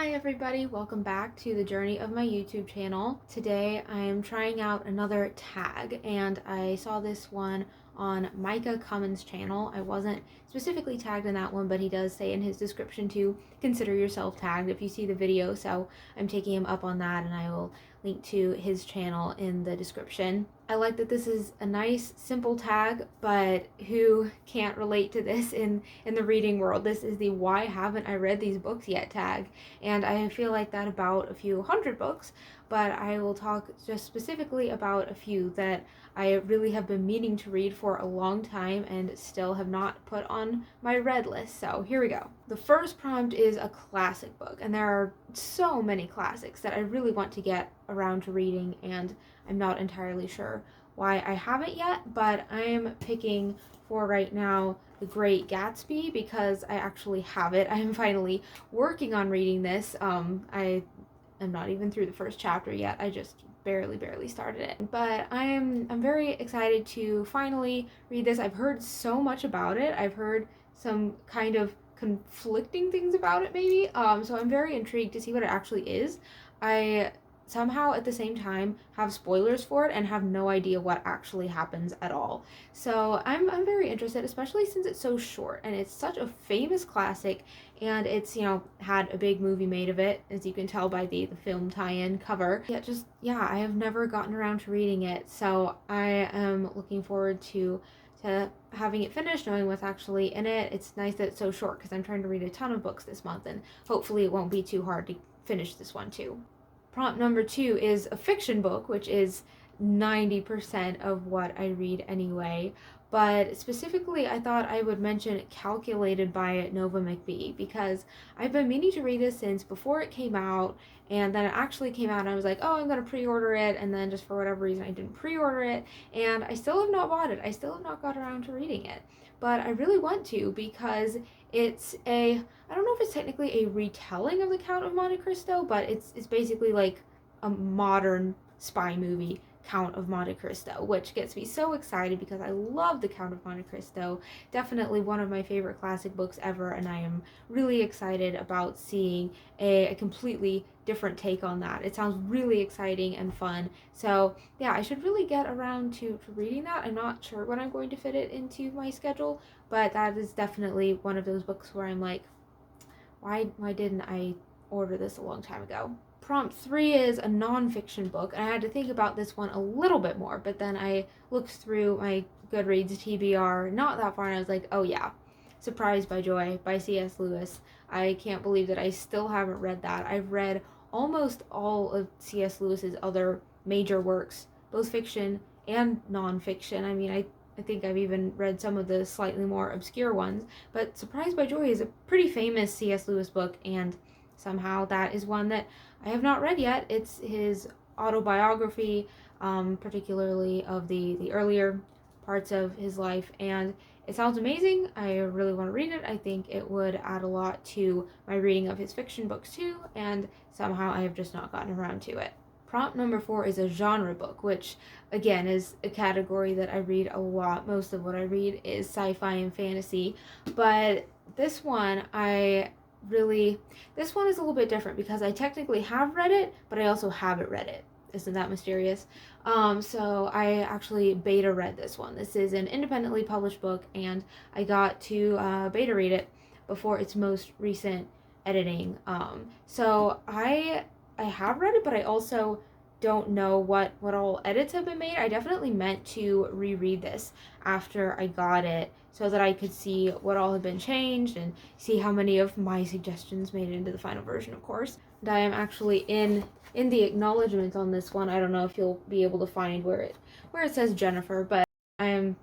Hi everybody, welcome back to the journey of my YouTube channel. Today I am trying out another tag and I saw this one on Micah Cummins' channel. I wasn't specifically tagged in that one, but he does say in his description to consider yourself tagged if you see the video, so I'm taking him up on that and I will link to his channel in the description. I like that this is a nice, simple tag, but who can't relate to this in the reading world? This is the why haven't I read these books yet tag, and I feel like that about a few hundred books, but I will talk just specifically about a few that I really have been meaning to read for a long time and still have not put on my read list. So here we go. The first prompt is a classic book, and there are so many classics that I really want to get around to reading, and I'm not entirely sure why I haven't yet, but I'm picking for right now The Great Gatsby because I actually have it. I'm finally working on reading this. I am not even through the first chapter yet. I just barely started it. But I'm very excited to finally read this. I've heard so much about it. I've heard some kind of conflicting things about it maybe. So I'm very intrigued to see what it actually is. I somehow at the same time have spoilers for it and have no idea what actually happens at all. So I'm very interested, especially since it's so short and it's such a famous classic, and it's, had a big movie made of it, as you can tell by the film tie-in cover. Yeah, I have never gotten around to reading it, so I am looking forward to having it finished, knowing what's actually in it. It's nice that it's so short because I'm trying to read a ton of books this month, and hopefully it won't be too hard to finish this one too. Prompt number 2 is a fiction book, which is 90% of what I read anyway. But specifically, I thought I would mention Calculated by Nova McBee because I've been meaning to read this since before it came out, and then it actually came out and I was like, oh, I'm going to pre-order it, and then just for whatever reason I didn't pre-order it, and I still have not bought it. I still have not got around to reading it. But I really want to because it's I don't know if it's technically a retelling of The Count of Monte Cristo, but it's basically like a modern spy movie, Count of Monte Cristo, which gets me so excited because I love The Count of Monte Cristo. Definitely one of my favorite classic books ever, and I am really excited about seeing a completely different take on that. It sounds really exciting and fun. So yeah, I should really get around to reading that. I'm not sure when I'm going to fit it into my schedule, but that is definitely one of those books where I'm like, why didn't I order this a long time ago? Prompt 3 is a nonfiction book, and I had to think about this one a little bit more, but then I looked through my Goodreads TBR not that far, and I was like, oh yeah, Surprised by Joy by C.S. Lewis. I can't believe that I still haven't read that. I've read almost all of C.S. Lewis's other major works, both fiction and nonfiction. I mean, I think I've even read some of the slightly more obscure ones, but Surprised by Joy is a pretty famous C.S. Lewis book, and somehow that is one that I have not read yet. It's his autobiography, particularly of the earlier parts of his life, and it sounds amazing. I really want to read it. I think it would add a lot to my reading of his fiction books too, and somehow I have just not gotten around to it. Prompt number 4 is a genre book, which again is a category that I read a lot. Most of what I read is sci-fi and fantasy, but this one this one is a little bit different because I technically have read it, but I also haven't read it. Isn't that mysterious? So I actually beta read this one. This is an independently published book, and I got to beta read it before its most recent editing. So I have read it, but I also don't know what all edits have been made. I definitely meant to reread this after I got it so that I could see what all had been changed and see how many of my suggestions made it into the final version, of course. And I am actually in the acknowledgments on this one. I don't know if you'll be able to find where it says Jennifer, but I am,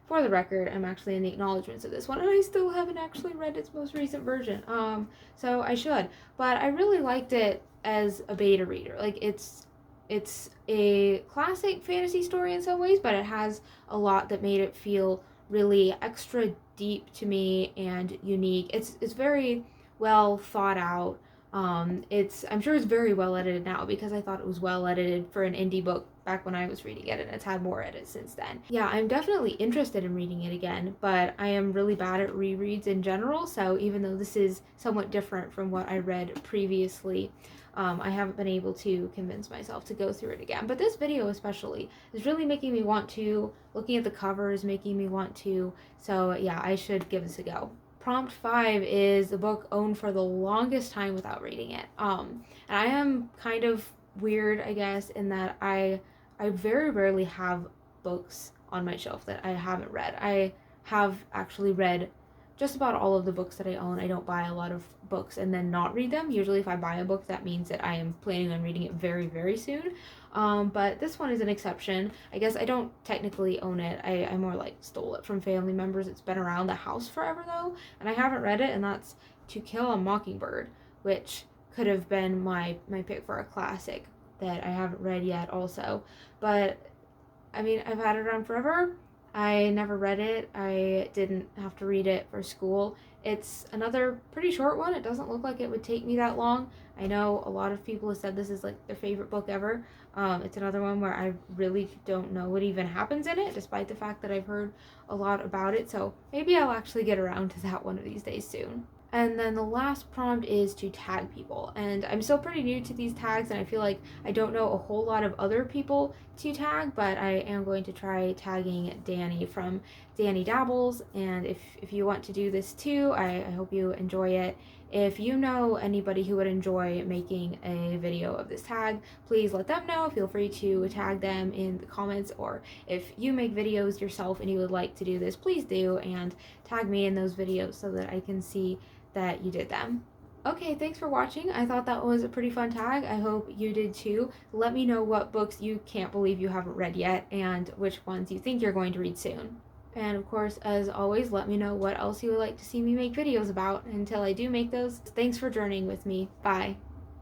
for the record, I'm actually in the acknowledgments of this one, and I still haven't actually read its most recent version. So I should. But I really liked it as a beta reader. Like, it's a classic fantasy story in some ways, but it has a lot that made it feel really extra deep to me and unique. It's very well thought out. I'm sure it's very well edited now because I thought it was well edited for an indie book back when I was reading it, and it's had more edits since then. Yeah, I'm definitely interested in reading it again, but I am really bad at rereads in general, so even though this is somewhat different from what I read previously, I haven't been able to convince myself to go through it again. But this video especially is really making me want to, looking at the covers, making me want to, so yeah, I should give this a go. Prompt 5 is a book owned for the longest time without reading it. And I am kind of weird, I guess, in that I very rarely have books on my shelf that I haven't read. I have actually read just about all of the books that I own. I don't buy a lot of books and then not read them. Usually if I buy a book, that means that I am planning on reading it very, very soon. But this one is an exception. I guess I don't technically own it. I more like stole it from family members. It's been around the house forever though, and I haven't read it, and that's To Kill a Mockingbird, which could have been my pick for a classic that I haven't read yet also. But I mean, I've had it around forever. I never read it. I didn't have to read it for school. It's another pretty short one. It doesn't look like it would take me that long. I know a lot of people have said this is like their favorite book ever. It's another one where I really don't know what even happens in it, despite the fact that I've heard a lot about it. So maybe I'll actually get around to that one of these days soon. And then the last prompt is to tag people. And I'm still pretty new to these tags, and I feel like I don't know a whole lot of other people to tag, but I am going to try tagging Danny from Danny Dabbles. And if you want to do this too, I hope you enjoy it. If you know anybody who would enjoy making a video of this tag, please let them know. Feel free to tag them in the comments, or if you make videos yourself and you would like to do this, please do, and tag me in those videos so that I can see that you did them. Okay, thanks for watching. I thought that was a pretty fun tag. I hope you did too. Let me know what books you can't believe you haven't read yet and which ones you think you're going to read soon. And of course, as always, let me know what else you would like to see me make videos about. Until I do make those, thanks for journeying with me. Bye.